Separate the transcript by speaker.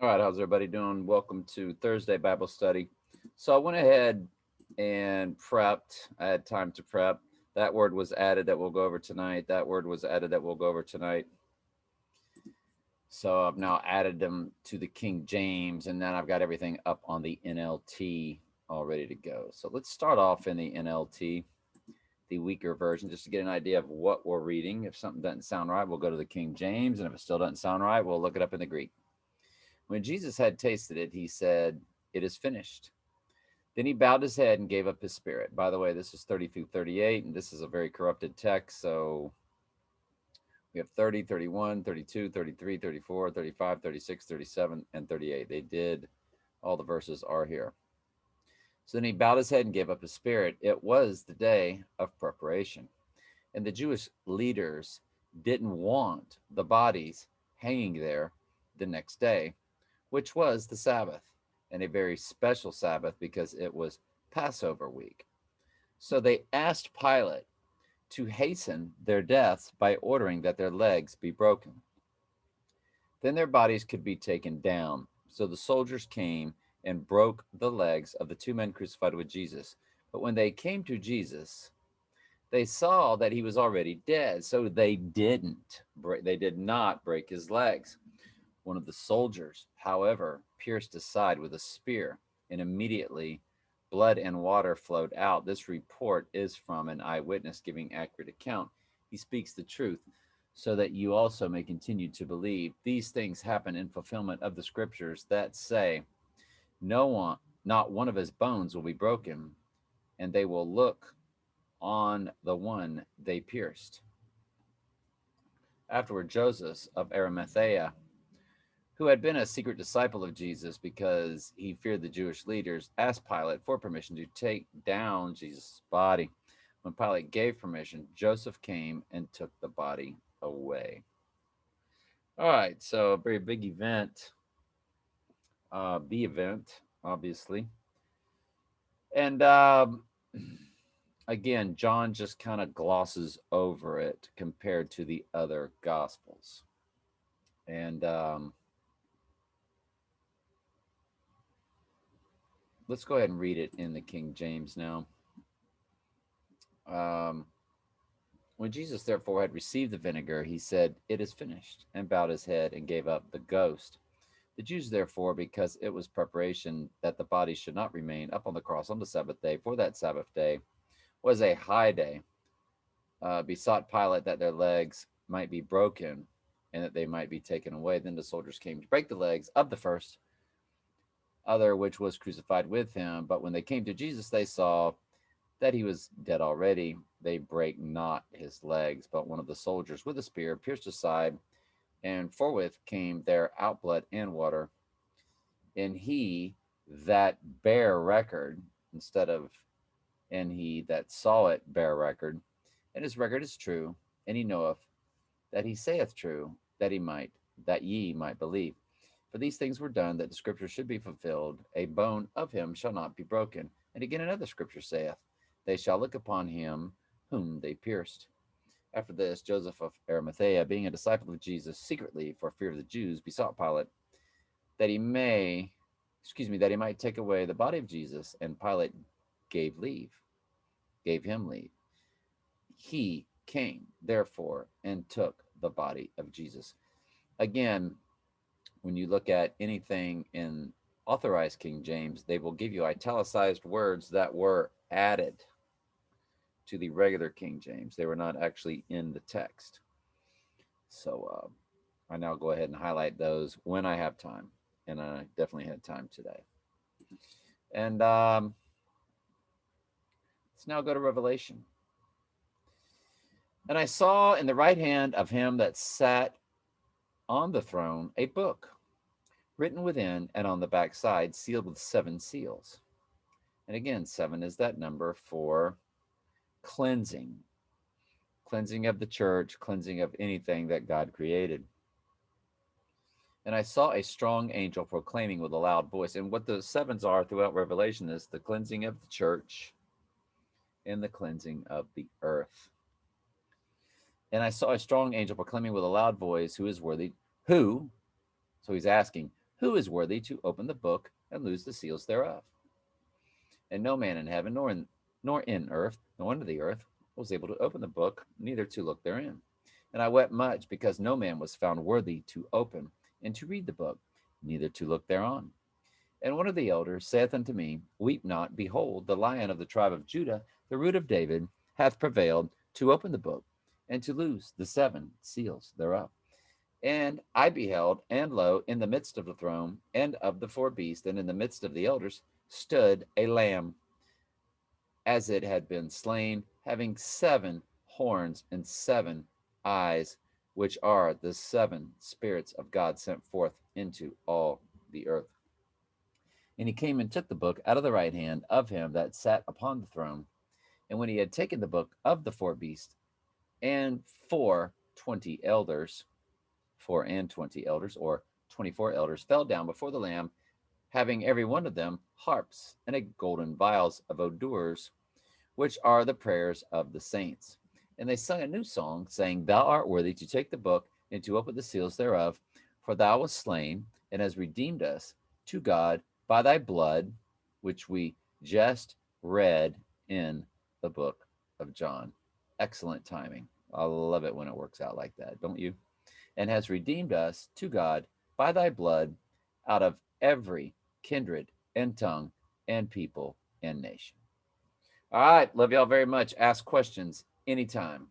Speaker 1: All right, how's everybody doing? Welcome to Thursday Bible study. So I went ahead and prepped. I had time to prep. That word was added that we'll go over tonight. That word was added that we'll go over tonight. So I've now added them to the King James, and then I've got everything up on the NLT all ready to go. So let's start off in the NLT, the weaker version, just to get an idea of what we're reading. If something doesn't sound right, we'll go to the King James, and if it still doesn't sound right, we'll look it up in the Greek. When Jesus had tasted it, he said, "It is finished." Then he bowed his head and gave up his spirit. By the way, this is 30 through 38, and this is a very corrupted text. So we have 30, 31, 32, 33, 34, 35, 36, 37, and 38. They did, all the verses are here. So then he bowed his head and gave up his spirit. It was the day of preparation. And the Jewish leaders didn't want the bodies hanging there the next day, which was the Sabbath, and a very special Sabbath because it was Passover week. So they asked Pilate to hasten their deaths by ordering that their legs be broken. Then their bodies could be taken down. So the soldiers came and broke the legs of the two men crucified with Jesus. But when they came to Jesus, they saw that he was already dead. So they did not break his legs. One of the soldiers, however, pierced his side with a spear, and immediately blood and water flowed out. This report is from an eyewitness giving accurate account. He speaks the truth so that you also may continue to believe. These things happen in fulfillment of the scriptures that say, "No one, not one of his bones will be broken, and they will look on the one they pierced." Afterward, Joseph of Arimathea, who had been a secret disciple of Jesus because he feared the Jewish leaders, asked Pilate for permission to take down Jesus' body. When Pilate gave permission, Joseph came and took the body away. All right, so a very big event, the event, obviously. And again, John just kind of glosses over it compared to the other gospels. And let's go ahead and read it in the King James now. Um, when Jesus therefore had received the vinegar, he said, "It is finished," and bowed his head and gave up the ghost. The Jews, therefore, because it was preparation that the body should not remain up on the cross on the Sabbath day, for that Sabbath day was a high day, besought Pilate that their legs might be broken and that they might be taken away. Then the soldiers came to break the legs of the first, other which was crucified with him. But when they came to Jesus, they saw that he was dead already. They brake not his legs, but one of the soldiers with a spear pierced his side, and forthwith came there out blood and water. And he that bare record, instead of and he that saw it bear record, and his record is true, and he knoweth that he saith true, that ye might believe. For these things were done that the scripture should be fulfilled, a bone of him shall not be broken. And again another scripture saith, they shall look upon him whom they pierced. After this, Joseph of Arimathea, being a disciple of Jesus, secretly for fear of the Jews, besought Pilate that he may, that he might take away the body of Jesus, and Pilate gave leave, gave him leave. He came, therefore, and took the body of Jesus. Again, when you look at anything in authorized King James, they will give you italicized words that were added to the regular King James. They were not actually in the text. So I now go ahead and highlight those when I have time. And I definitely had time today. And let's now go to Revelation. And I saw in the right hand of him that sat on the throne a book written within and on the back side, sealed with seven seals. And again, seven is that number for cleansing, cleansing of the church, cleansing of anything that God created. And I saw a strong angel proclaiming with a loud voice. And what the sevens are throughout Revelation is the cleansing of the church and the cleansing of the earth. And I saw a strong angel proclaiming with a loud voice, who is worthy? Who? So he's asking, Who is worthy to open the book and loose the seals thereof? And no man in heaven, nor in earth, nor under the earth, was able to open the book, neither to look therein. And I wept much, because no man was found worthy to open and to read the book, neither to look thereon. And one of the elders saith unto me, Weep not, behold, the Lion of the tribe of Judah, the root of David, hath prevailed to open the book, and to loose the seven seals thereof. And I beheld, and lo, in the midst of the throne, and of the four beasts, and in the midst of the elders, stood a lamb, as it had been slain, having 7 horns and 7 eyes, which are the 7 spirits of God sent forth into all the earth. And he came and took the book out of the right hand of him that sat upon the throne. And when he had taken the book of the four beasts, and 4 and 20 elders, or 24 elders, fell down before the Lamb, having every one of them harps and a golden vials of odors, which are the prayers of the saints. And they sung a new song, saying, Thou art worthy to take the book and to open the seals thereof, for thou wast slain and hast redeemed us to God by thy blood, which we just read in the book of John. Excellent timing. I love it when it works out like that, don't you? And has redeemed us to God by thy blood out of every kindred and tongue and people and nation. All right. Love y'all very much. Ask questions anytime.